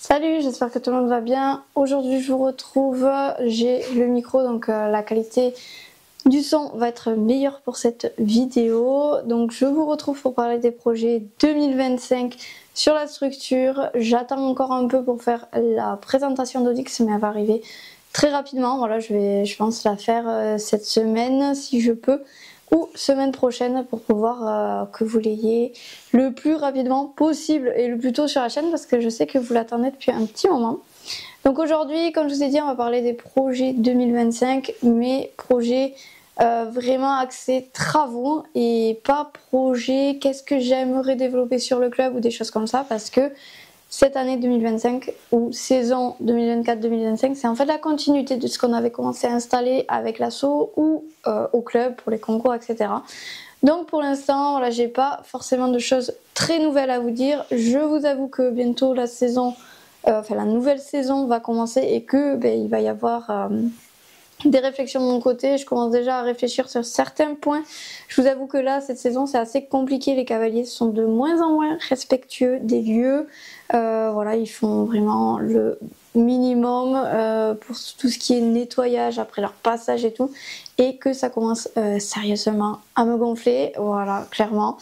Salut, j'espère que tout le monde va bien. Aujourd'hui je vous retrouve, j'ai le micro donc la qualité du son va être meilleure pour cette vidéo. Donc je vous retrouve pour parler des projets 2025 sur la structure. J'attends encore un peu pour faire la présentation d'Odix mais elle va arriver très rapidement. Voilà, je pense la faire cette semaine si je peux, ou semaine prochaine pour pouvoir que vous l'ayez le plus rapidement possible et le plus tôt sur la chaîne parce que je sais que vous l'attendez depuis un petit moment. Donc aujourd'hui, comme je vous ai dit, on va parler des projets 2025, mais projets vraiment axés travaux et pas projets qu'est-ce que j'aimerais développer sur le club ou des choses comme ça, parce que cette année 2025 ou saison 2024-2025, c'est en fait la continuité de ce qu'on avait commencé à installer avec l'asso ou au club pour les concours, etc. Donc pour l'instant, voilà, j'ai pas forcément de choses très nouvelles à vous dire. Je vous avoue que bientôt la saison, la nouvelle saison va commencer et que il va y avoir des réflexions de mon côté. Je commence déjà à réfléchir sur certains points. Je vous avoue que là, cette saison, c'est assez compliqué. Les cavaliers sont de moins en moins respectueux des lieux. Voilà, ils font vraiment le minimum pour tout ce qui est nettoyage après leur passage et tout. Et que ça commence sérieusement à me gonfler. Voilà, clairement.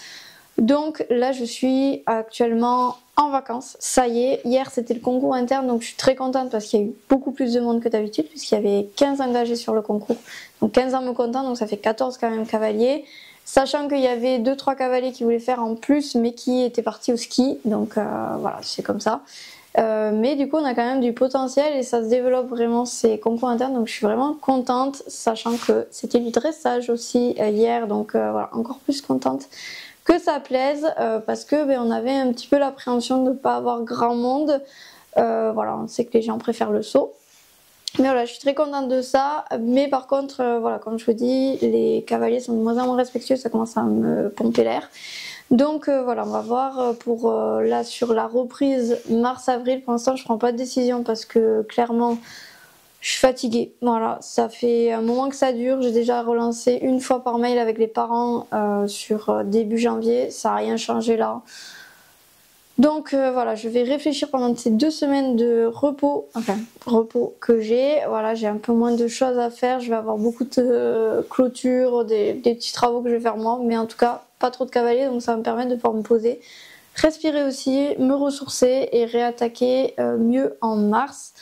Donc là, je suis actuellement en vacances. Ça y est, hier c'était le concours interne, donc je suis très contente parce qu'il y a eu beaucoup plus de monde que d'habitude puisqu'il y avait 15 engagés sur le concours. Donc 15 en me comptant, donc ça fait 14 quand même cavaliers. Sachant qu'il y avait 2-3 cavaliers qui voulaient faire en plus mais qui étaient partis au ski. Donc voilà, c'est comme ça. Mais du coup on a quand même du potentiel et ça se développe vraiment ces concours internes, donc je suis vraiment contente, sachant que c'était du dressage aussi hier, donc voilà, encore plus contente que ça plaise parce que on avait un petit peu l'appréhension de ne pas avoir grand monde. Voilà, on sait que les gens préfèrent le saut. Mais voilà, je suis très contente de ça. Mais par contre, voilà, comme je vous dis, les cavaliers sont de moins en moins respectueux, ça commence à me pomper l'air. Donc voilà, on va voir pour là sur la reprise mars-avril. Pour l'instant, je prends pas de décision parce que clairement, je suis fatiguée. Voilà, ça fait un moment que ça dure. J'ai déjà relancé une fois par mail avec les parents sur début janvier. Ça n'a rien changé là. Donc voilà, je vais réfléchir pendant ces 2 semaines de repos, repos que j'ai. Voilà, j'ai un peu moins de choses à faire. Je vais avoir beaucoup de clôtures, des petits travaux que je vais faire moi. Mais en tout cas, pas trop de cavaliers, donc ça va me permettre de pouvoir me poser, respirer aussi, me ressourcer et réattaquer mieux en mars.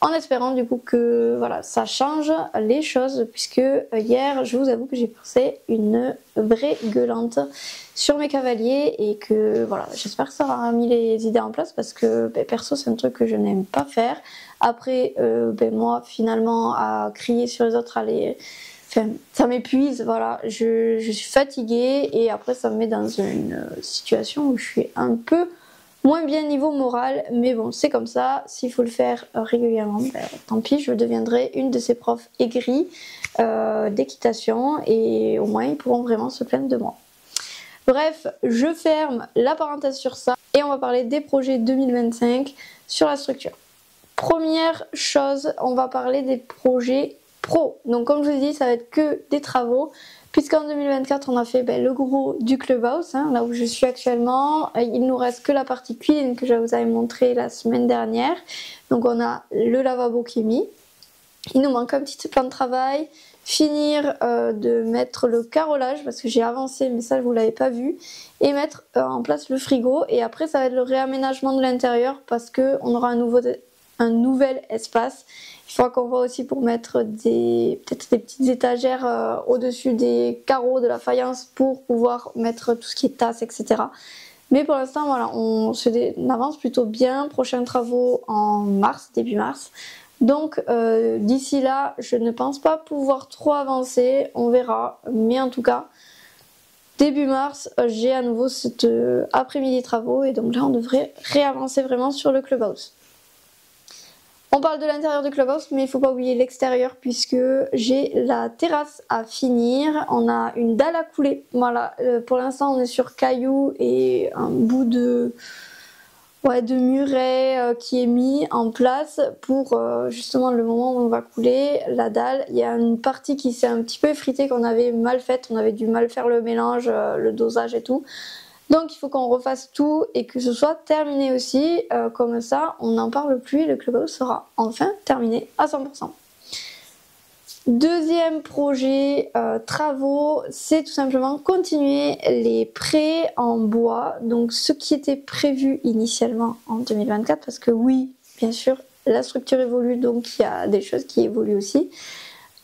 En espérant du coup que voilà, ça change les choses, puisque hier je vous avoue que j'ai passé une vraie gueulante sur mes cavaliers et que voilà, j'espère que ça aura mis les idées en place parce que perso c'est un truc que je n'aime pas faire. Après moi finalement à crier sur les autres, ça m'épuise, voilà, je suis fatiguée et après ça me met dans une situation où je suis un peu moins bien niveau moral, mais bon, c'est comme ça. S'il faut le faire régulièrement, tant pis, je deviendrai une de ces profs aigris d'équitation et au moins ils pourront vraiment se plaindre de moi. Bref, je ferme la parenthèse sur ça et on va parler des projets 2025 sur la structure. Première chose, on va parler des projets pro. Donc comme je vous ai dit, ça va être que des travaux. Puisqu'en 2024, on a fait le gros du clubhouse, là où je suis actuellement. Il nous reste que la partie cuisine que je vous avais montré la semaine dernière. Donc on a le lavabo qui est mis. Il nous manque un petit plan de travail. Finir de mettre le carrelage parce que j'ai avancé mais ça je vous l'avez pas vu. Et mettre en place le frigo. Et après ça va être le réaménagement de l'intérieur parce qu'on aura un nouvel espace. Il faudra qu'on voit aussi pour mettre peut-être des petites étagères au-dessus des carreaux de la faïence pour pouvoir mettre tout ce qui est tasses, etc. Mais pour l'instant, voilà, on avance plutôt bien. Prochains travaux en mars, début mars. Donc d'ici là, je ne pense pas pouvoir trop avancer. On verra. Mais en tout cas, début mars, j'ai à nouveau cet après-midi travaux. Et donc là, on devrait réavancer vraiment sur le clubhouse. On parle de l'intérieur du clubhouse, mais il ne faut pas oublier l'extérieur puisque j'ai la terrasse à finir. On a une dalle à couler. Voilà, pour l'instant on est sur cailloux et un bout de muret qui est mis en place pour justement le moment où on va couler la dalle. Il y a une partie qui s'est un petit peu effritée qu'on avait mal faite. On avait du mal faire le mélange, le dosage et tout. Donc il faut qu'on refasse tout et que ce soit terminé aussi, comme ça on n'en parle plus et le clubhouse sera enfin terminé à 100%. Deuxième projet, travaux, c'est tout simplement continuer les prêts en bois, donc ce qui était prévu initialement en 2024, parce que oui, bien sûr, la structure évolue, donc il y a des choses qui évoluent aussi,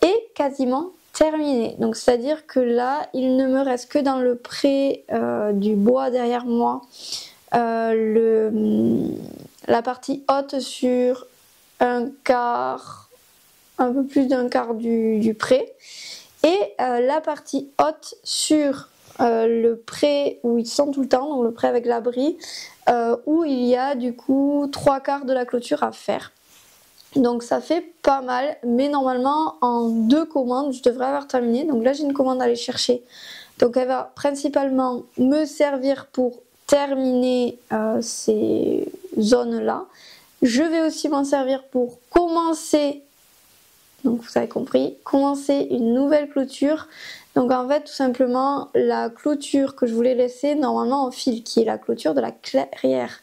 et quasiment terminé. Donc c'est-à-dire que là, il ne me reste que dans le prêt du bois derrière moi, la partie haute sur un quart, un peu plus d'un quart du pré, et la partie haute sur le pré où ils sont tout le temps, donc le pré avec l'abri, où il y a du coup 3/4 de la clôture à faire. Donc ça fait pas mal, mais normalement en 2 commandes je devrais avoir terminé. Donc là j'ai une commande à aller chercher, donc elle va principalement me servir pour terminer ces zones là. Je vais aussi m'en servir pour commencer, donc vous avez compris, commencer une nouvelle clôture. Donc en fait tout simplement la clôture que je voulais laisser normalement en fil, qui est la clôture de la clairière,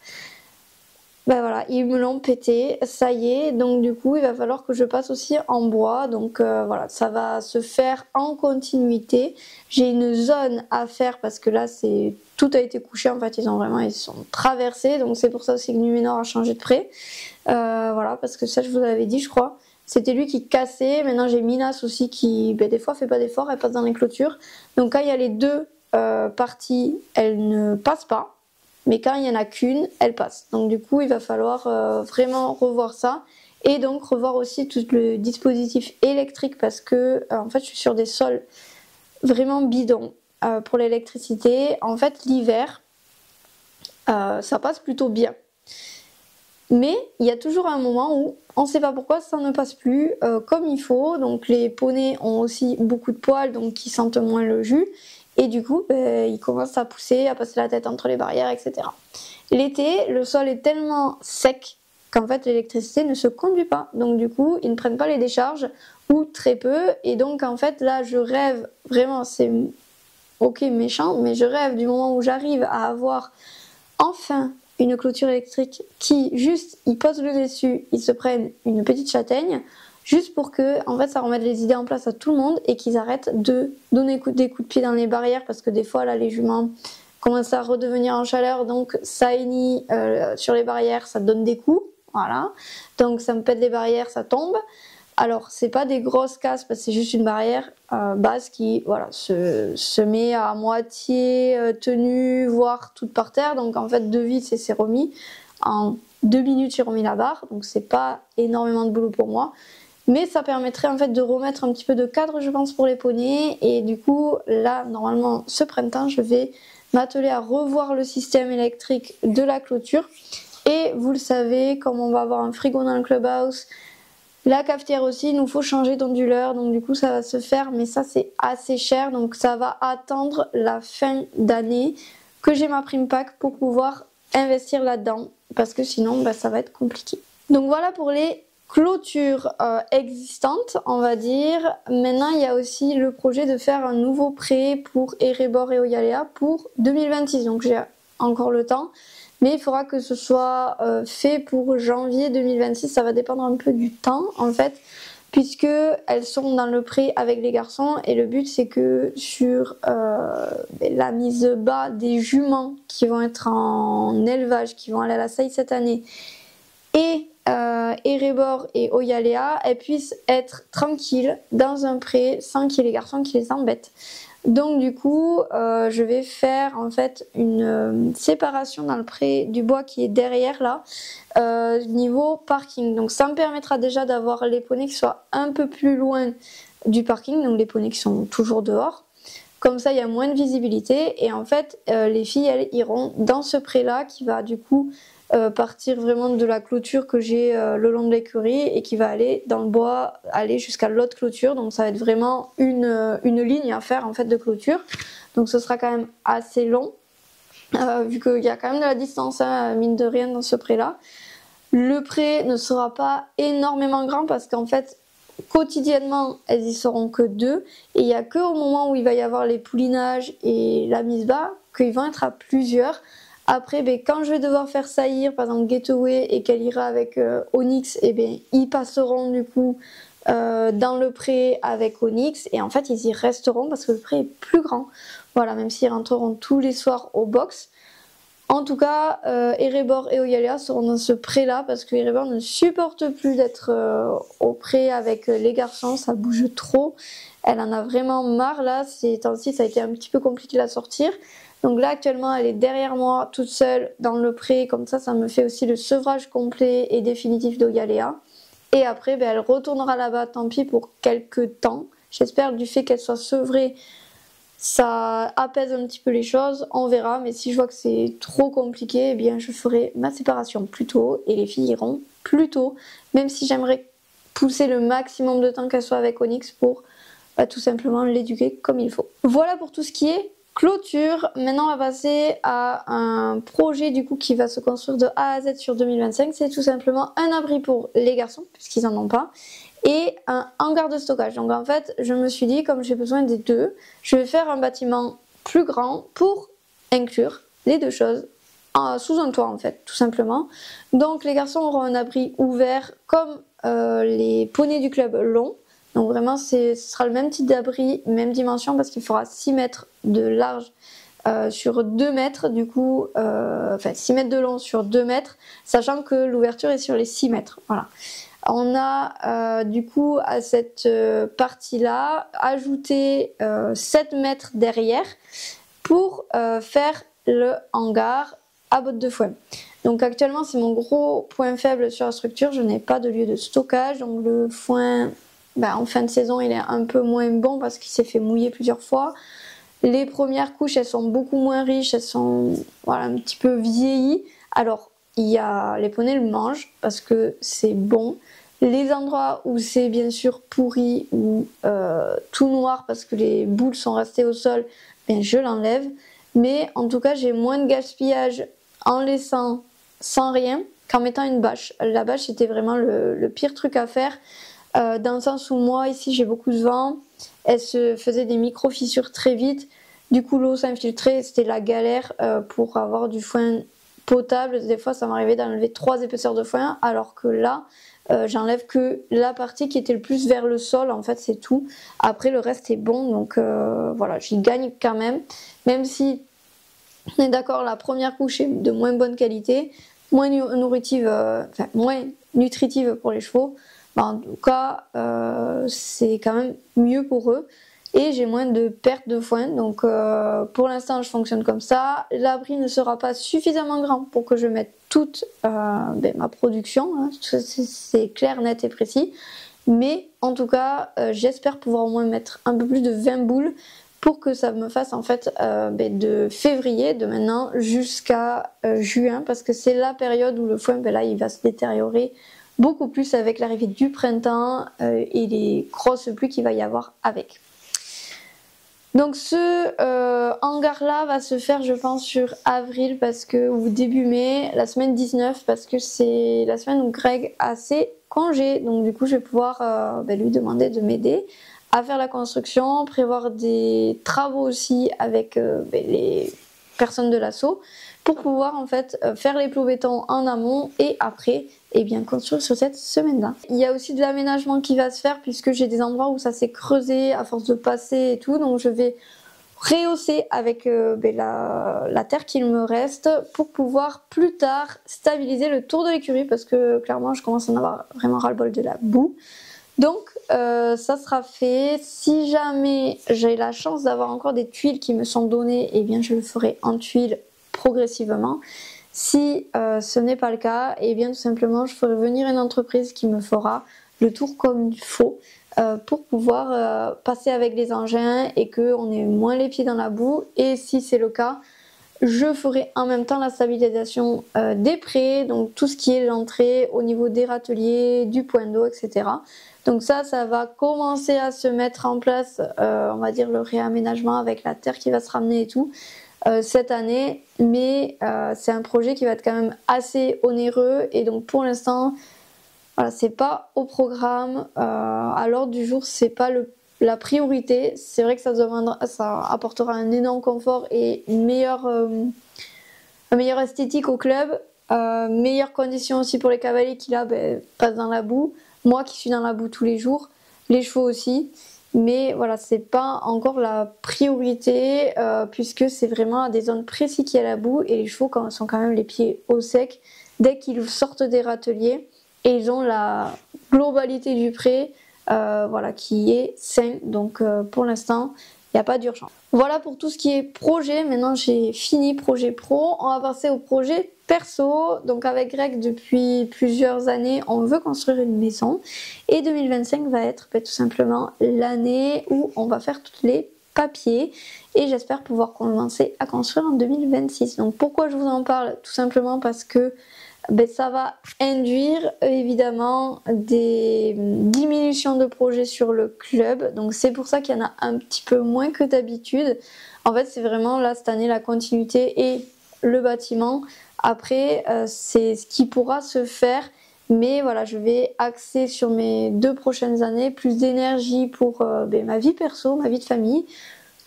ben voilà, ils me l'ont pété, ça y est, donc du coup il va falloir que je passe aussi en bois, donc voilà, ça va se faire en continuité. J'ai une zone à faire parce que là c'est tout a été couché, en fait ils sont traversés, donc c'est pour ça aussi que Numénor a changé de prêt, voilà, parce que ça je vous avais dit je crois, c'était lui qui cassait. Maintenant j'ai Minas aussi qui des fois fait pas d'effort, elle passe dans les clôtures, donc quand il y a les deux parties, elle ne passe pas. Mais quand il n'y en a qu'une, elle passe. Donc du coup, il va falloir vraiment revoir ça. Et donc revoir aussi tout le dispositif électrique parce que en fait, je suis sur des sols vraiment bidons pour l'électricité. En fait, l'hiver, ça passe plutôt bien. Mais il y a toujours un moment où on ne sait pas pourquoi ça ne passe plus comme il faut. Donc les poneys ont aussi beaucoup de poils, donc ils sentent moins le jus. Et du coup, ils commencent à pousser, à passer la tête entre les barrières, etc. L'été, le sol est tellement sec qu'en fait l'électricité ne se conduit pas. Donc du coup, ils ne prennent pas les décharges ou très peu. Et donc en fait, là, je rêve, vraiment, c'est ok méchant, mais je rêve du moment où j'arrive à avoir enfin une clôture électrique qui, juste, ils posent le dessus, ils se prennent une petite châtaigne, juste pour que en fait ça remette les idées en place à tout le monde et qu'ils arrêtent de donner des coups de pied dans les barrières, parce que des fois là les juments commencent à redevenir en chaleur, donc ça hennit sur les barrières, ça donne des coups, voilà, donc ça me pète les barrières, ça tombe. Alors c'est pas des grosses casses parce que c'est juste une barrière basse qui voilà se met à moitié tenue, voire toute par terre, donc en fait de vite c'est remis en 2 minutes, j'ai remis la barre, donc c'est pas énormément de boulot pour moi. Mais ça permettrait en fait de remettre un petit peu de cadre, je pense, pour les poneys. Et du coup, là, normalement, ce printemps, je vais m'atteler à revoir le système électrique de la clôture. Et vous le savez, comme on va avoir un frigo dans le clubhouse, la cafetière aussi, il nous faut changer d'onduleur. Donc du coup, ça va se faire, mais ça, c'est assez cher. Donc ça va attendre la fin d'année que j'ai ma prime pack pour pouvoir investir là-dedans. Parce que sinon, ça va être compliqué. Donc voilà pour les clôture existante, on va dire. Maintenant, il y a aussi le projet de faire un nouveau prêt pour Erebor et Oyalea pour 2026. Donc j'ai encore le temps, mais il faudra que ce soit fait pour janvier 2026. Ça va dépendre un peu du temps en fait, puisque elles sont dans le prêt avec les garçons, et le but c'est que sur la mise bas des juments qui vont être en élevage, qui vont aller à la saille cette année, et Erebor et Oyalea, elles puissent être tranquilles dans un pré sans qu'il y ait les garçons qui les embêtent. Donc du coup, je vais faire en fait une séparation dans le pré du bois qui est derrière là, niveau parking. Donc ça me permettra déjà d'avoir les poneys qui soient un peu plus loin du parking, donc les poneys qui sont toujours dehors. Comme ça, il y a moins de visibilité, et en fait, les filles, elles iront dans ce pré là qui va du coup partir vraiment de la clôture que j'ai le long de l'écurie et qui va aller dans le bois, aller jusqu'à l'autre clôture. Donc ça va être vraiment une ligne à faire en fait de clôture. Donc ce sera quand même assez long vu qu'il y a quand même de la distance, hein, mine de rien, dans ce pré là. Le pré ne sera pas énormément grand parce qu'en fait quotidiennement elles y seront que 2, et il n'y a que au moment où il va y avoir les poulinages et la mise bas qu'ils vont être à plusieurs. Après, quand je vais devoir faire saillir, par exemple, Getaway et qu'elle ira avec Onyx, ils passeront du coup dans le pré avec Onyx. Et en fait, ils y resteront parce que le pré est plus grand. Voilà, même s'ils rentreront tous les soirs au box. En tout cas, Erebor et Oyalia seront dans ce pré-là parce que Erebor ne supporte plus d'être au pré avec les garçons, ça bouge trop. Elle en a vraiment marre là, ces temps-ci ça a été un petit peu compliqué de la sortir. Donc là actuellement elle est derrière moi toute seule dans le pré, comme ça me fait aussi le sevrage complet et définitif d'Oyalia. Et après elle retournera là-bas, tant pis pour quelques temps. J'espère du fait qu'elle soit sevrée, ça apaise un petit peu les choses, on verra, mais si je vois que c'est trop compliqué, je ferai ma séparation plus tôt et les filles iront plus tôt, même si j'aimerais pousser le maximum de temps qu'elle soit avec Onyx pour tout simplement l'éduquer comme il faut. Voilà pour tout ce qui est clôture. Maintenant on va passer à un projet du coup qui va se construire de A à Z sur 2025, c'est tout simplement un abri pour les garçons, puisqu'ils n'en ont pas, et un hangar de stockage. Donc en fait, je me suis dit, comme j'ai besoin des deux, je vais faire un bâtiment plus grand pour inclure les deux choses sous un toit en fait, tout simplement. Donc les garçons auront un abri ouvert comme les poneys du club l'ont. Donc vraiment, ce sera le même type d'abri, même dimension, parce qu'il fera 6 mètres de large sur 2 mètres, du coup, 6 mètres de long sur 2 mètres, sachant que l'ouverture est sur les 6 mètres. Voilà. On a du coup à cette partie-là ajouté 7 mètres derrière pour faire le hangar à botte de foin. Donc actuellement c'est mon gros point faible sur la structure, je n'ai pas de lieu de stockage, donc le foin en fin de saison il est un peu moins bon parce qu'il s'est fait mouiller plusieurs fois. Les premières couches elles sont beaucoup moins riches, elles sont un petit peu vieillies. Alors les poneys le mangent parce que c'est bon. Les endroits où c'est bien sûr pourri ou tout noir parce que les boules sont restées au sol, je l'enlève. Mais en tout cas j'ai moins de gaspillage en laissant sans rien qu'en mettant une bâche. La bâche c'était vraiment le pire truc à faire. Dans le sens où moi ici j'ai beaucoup de vent, elle se faisait des micro fissures très vite, du coup l'eau s'infiltrait, c'était la galère pour avoir du foin potable. Des fois ça m'arrivait d'enlever 3 épaisseurs de foin, alors que là j'enlève que la partie qui était le plus vers le sol, en fait c'est tout. Après le reste est bon, donc voilà, j'y gagne quand même si on est d'accord, la première couche est de moins bonne qualité, moins moins nutritive pour les chevaux. En tout cas, c'est quand même mieux pour eux. Et j'ai moins de perte de foin. Donc pour l'instant, je fonctionne comme ça. L'abri ne sera pas suffisamment grand pour que je mette toute ma production. Hein. C'est clair, net et précis. Mais en tout cas, j'espère pouvoir au moins mettre un peu plus de 20 boules pour que ça me fasse en fait de février, de maintenant jusqu'à juin. Parce que c'est la période où le foin, là, il va se détériorer beaucoup plus avec l'arrivée du printemps et les grosses pluies qu'il va y avoir avec. Donc ce hangar là va se faire je pense sur avril ou début mai, la semaine 19, parce que c'est la semaine où Greg a ses congés. Donc du coup je vais pouvoir lui demander de m'aider à faire la construction, prévoir des travaux aussi avec les personnes de l'assaut pour pouvoir en fait faire les plots béton en amont et après construire sur cette semaine-là. Il y a aussi de l'aménagement qui va se faire puisque j'ai des endroits où ça s'est creusé à force de passer et tout, donc je vais rehausser avec la terre qu'il me reste pour pouvoir plus tard stabiliser le tour de l'écurie parce que clairement je commence à en avoir vraiment ras-le-bol de la boue. Donc ça sera fait. Si jamais j'ai la chance d'avoir encore des tuiles qui me sont données, je le ferai en tuiles progressivement. Si ce n'est pas le cas, tout simplement je ferai venir une entreprise qui me fera le tour comme il faut pour pouvoir passer avec les engins et qu'on ait moins les pieds dans la boue. Et si c'est le cas, je ferai en même temps la stabilisation des prés, donc tout ce qui est l'entrée au niveau des râteliers, du point d'eau, etc. Donc ça va commencer à se mettre en place, on va dire le réaménagement avec la terre qui va se ramener et tout. Cette année, mais c'est un projet qui va être quand même assez onéreux et donc pour l'instant, voilà, c'est pas au programme. À l'ordre du jour, c'est pas la priorité. C'est vrai que ça apportera un énorme confort et une meilleure esthétique au club. Meilleures conditions aussi pour les cavaliers qui là passent dans la boue. Moi qui suis dans la boue tous les jours, les chevaux aussi. Mais voilà, c'est pas encore la priorité puisque c'est vraiment à des zones précises qu'il y a la boue et les chevaux sont quand même les pieds au sec dès qu'ils sortent des râteliers et ils ont la globalité du pré voilà, qui est sain. Donc pour l'instant, il n'y a pas d'urgence. Voilà pour tout ce qui est projet. Maintenant j'ai fini projet pro. On va passer au projet perso. Donc avec Greg depuis plusieurs années, on veut construire une maison. Et 2025 va être tout simplement l'année où on va faire tous les papiers. Et j'espère pouvoir commencer à construire en 2026. Donc pourquoi je vous en parle? Tout simplement parce que ça va induire évidemment des diminutions de projets sur le club. Donc c'est pour ça qu'il y en a un petit peu moins que d'habitude. En fait c'est vraiment là cette année la continuité et le bâtiment. Après c'est ce qui pourra se faire. Mais voilà, je vais axer sur mes 2 prochaines années plus d'énergie pour ma vie perso, ma vie de famille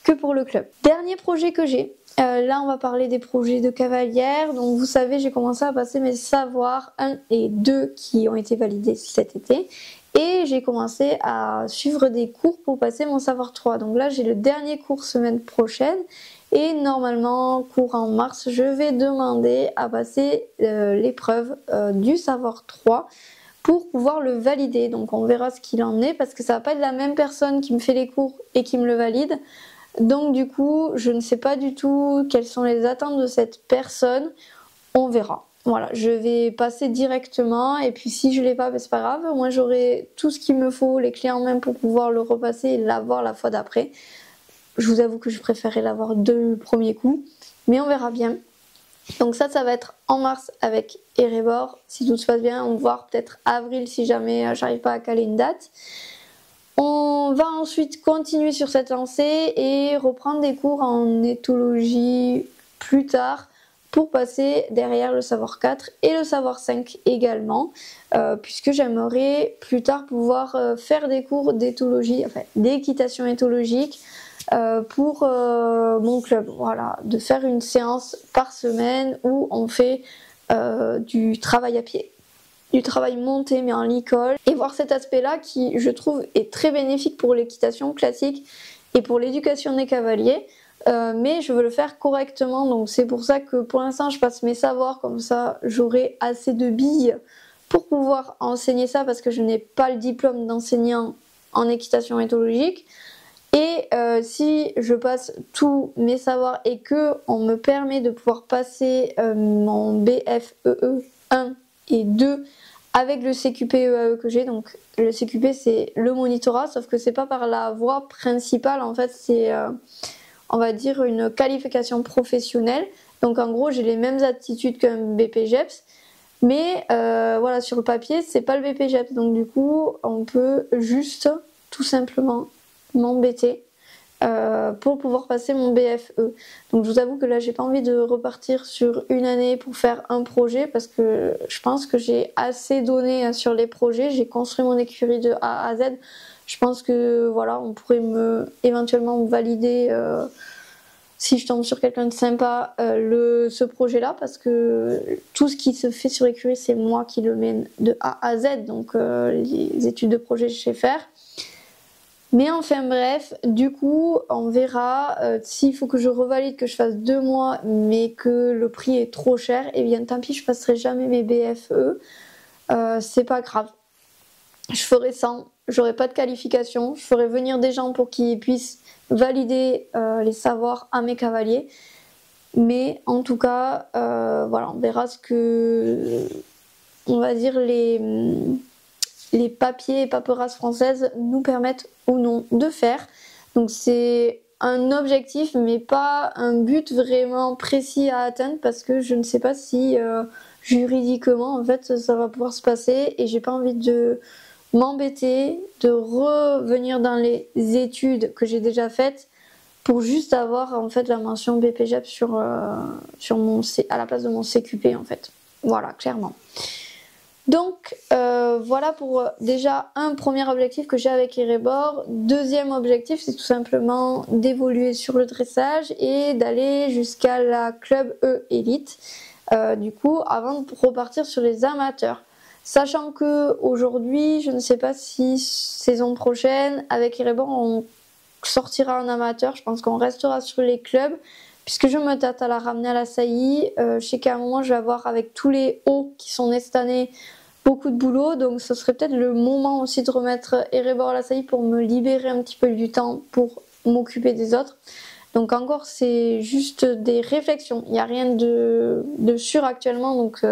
que pour le club. Dernier projet que j'ai. Là, on va parler des projets de cavalière. Donc, vous savez, j'ai commencé à passer mes savoirs 1 et 2 qui ont été validés cet été. Et j'ai commencé à suivre des cours pour passer mon savoir 3. Donc là, j'ai le dernier cours semaine prochaine. Et normalement, courant mars, je vais demander à passer l'épreuve du savoir 3 pour pouvoir le valider. Donc, on verra ce qu'il en est parce que ça va pas être la même personne qui me fait les cours et qui me le valide. Donc du coup, je ne sais pas du tout quelles sont les attentes de cette personne. On verra. Voilà, je vais passer directement et puis si je l'ai pas, c'est pas grave. Au moins j'aurai tout ce qu'il me faut, les clés en main pour pouvoir le repasser et l'avoir la fois d'après. Je vous avoue que je préférais l'avoir de premier coup, mais on verra bien. Donc ça va être en mars avec Erebor. Si tout se passe bien, on va voir peut-être avril si jamais j'arrive pas à caler une date. On va ensuite continuer sur cette lancée et reprendre des cours en éthologie plus tard pour passer derrière le savoir 4 et le savoir 5 également, puisque j'aimerais plus tard pouvoir faire des cours d'éthologie, enfin d'équitation éthologique pour mon club. Voilà, de faire une séance par semaine où on fait du travail à pied. Du travail monté mais en licol et voir cet aspect là qui je trouve est très bénéfique pour l'équitation classique et pour l'éducation des cavaliers mais je veux le faire correctement donc c'est pour ça que pour l'instant je passe mes savoirs comme ça j'aurai assez de billes pour pouvoir enseigner ça parce que je n'ai pas le diplôme d'enseignant en équitation éthologique et si je passe tous mes savoirs et que on me permet de pouvoir passer mon BFEE 1 et 2 avec le CQP-EAE que j'ai. Donc le CQP c'est le monitorat, sauf que c'est pas par la voie principale, en fait c'est on va dire une qualification professionnelle. Donc en gros j'ai les mêmes aptitudes qu'un BPGEPS, mais voilà sur le papier c'est pas le BPGEPS. Donc du coup on peut juste tout simplement m'embêter pour pouvoir passer mon BFE. Donc je vous avoue que là j'ai pas envie de repartir sur une année pour faire un projet parce que je pense que j'ai assez donné sur les projets, j'ai construit mon écurie de A à Z. Je pense que voilà, on pourrait éventuellement me valider si je tombe sur quelqu'un de sympa ce projet là parce que tout ce qui se fait sur l'écurie c'est moi qui le mène de A à Z, donc les études de projet je sais faire. Mais enfin bref, du coup on verra s'il faut que je revalide, que je fasse 2 mois mais que le prix est trop cher, et bien tant pis, je passerai jamais mes BFE, c'est pas grave. Je ferai 100, j'aurai pas de qualification, je ferai venir des gens pour qu'ils puissent valider les savoirs à mes cavaliers. Mais en tout cas, voilà, on verra ce que, on va dire, les papiers et paperasses françaises nous permettent ou non de faire. Donc c'est un objectif mais pas un but vraiment précis à atteindre parce que je ne sais pas si juridiquement en fait ça va pouvoir se passer et j'ai pas envie de m'embêter de revenir dans les études que j'ai déjà faites pour juste avoir en fait la mention BPGEP sur à la place de mon CQP en fait. Voilà, clairement. Donc voilà pour déjà un premier objectif que j'ai avec Erebor. Deuxième objectif, c'est tout simplement d'évoluer sur le dressage et d'aller jusqu'à la club E élite. Du coup, avant de repartir sur les amateurs. Sachant que aujourd'hui, je ne sais pas si saison prochaine, avec Erebor, on sortira en amateur. Je pense qu'on restera sur les clubs. Puisque je me tâte à la ramener à la saillie, je sais qu'à un moment je vais avoir avec tous les hauts qui sont nés cette année beaucoup de boulot, donc ce serait peut-être le moment aussi de remettre Erebor à la saillie pour me libérer un petit peu du temps pour m'occuper des autres. Donc encore c'est juste des réflexions, il n'y a rien de sûr actuellement, donc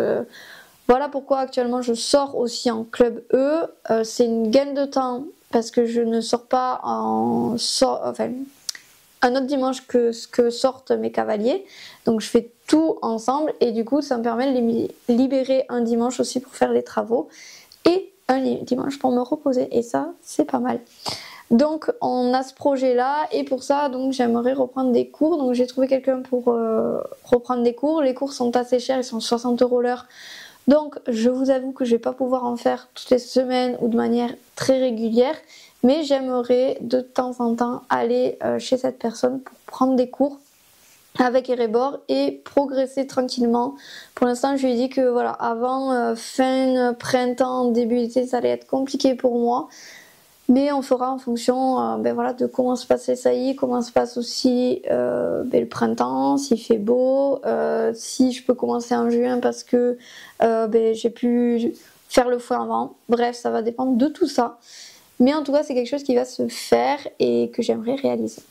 voilà pourquoi actuellement je sors aussi en club E. C'est une gaine de temps parce que je ne sors pas un autre dimanche que ce que sortent mes cavaliers. Donc je fais tout ensemble et du coup ça me permet de les libérer un dimanche aussi pour faire les travaux et un dimanche pour me reposer et ça c'est pas mal. Donc on a ce projet là et pour ça donc j'aimerais reprendre des cours. Donc j'ai trouvé quelqu'un pour reprendre des cours. Les cours sont assez chers, ils sont 60 € l'heure. Donc je vous avoue que je vais pas pouvoir en faire toutes les semaines ou de manière très régulière. Mais j'aimerais de temps en temps aller chez cette personne pour prendre des cours avec Erebor et progresser tranquillement. Pour l'instant, je lui ai dit que voilà, avant fin printemps, début été, ça allait être compliqué pour moi. Mais on fera en fonction voilà, de comment se passe les saillies, comment se passe aussi le printemps, s'il fait beau, si je peux commencer en juin parce que j'ai pu faire le foin avant. Bref, ça va dépendre de tout ça. Mais en tout cas, c'est quelque chose qui va se faire et que j'aimerais réaliser.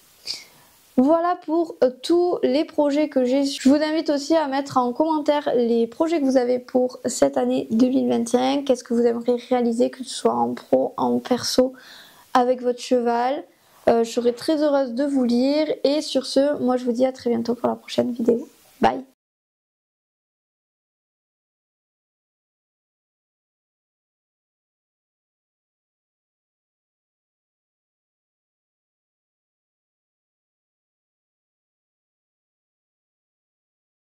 Voilà pour tous les projets que j'ai. Je vous invite aussi à mettre en commentaire les projets que vous avez pour cette année 2021. Qu'est-ce que vous aimeriez réaliser, que ce soit en pro, en perso, avec votre cheval. Je serai très heureuse de vous lire. Et sur ce, moi je vous dis à très bientôt pour la prochaine vidéo. Bye!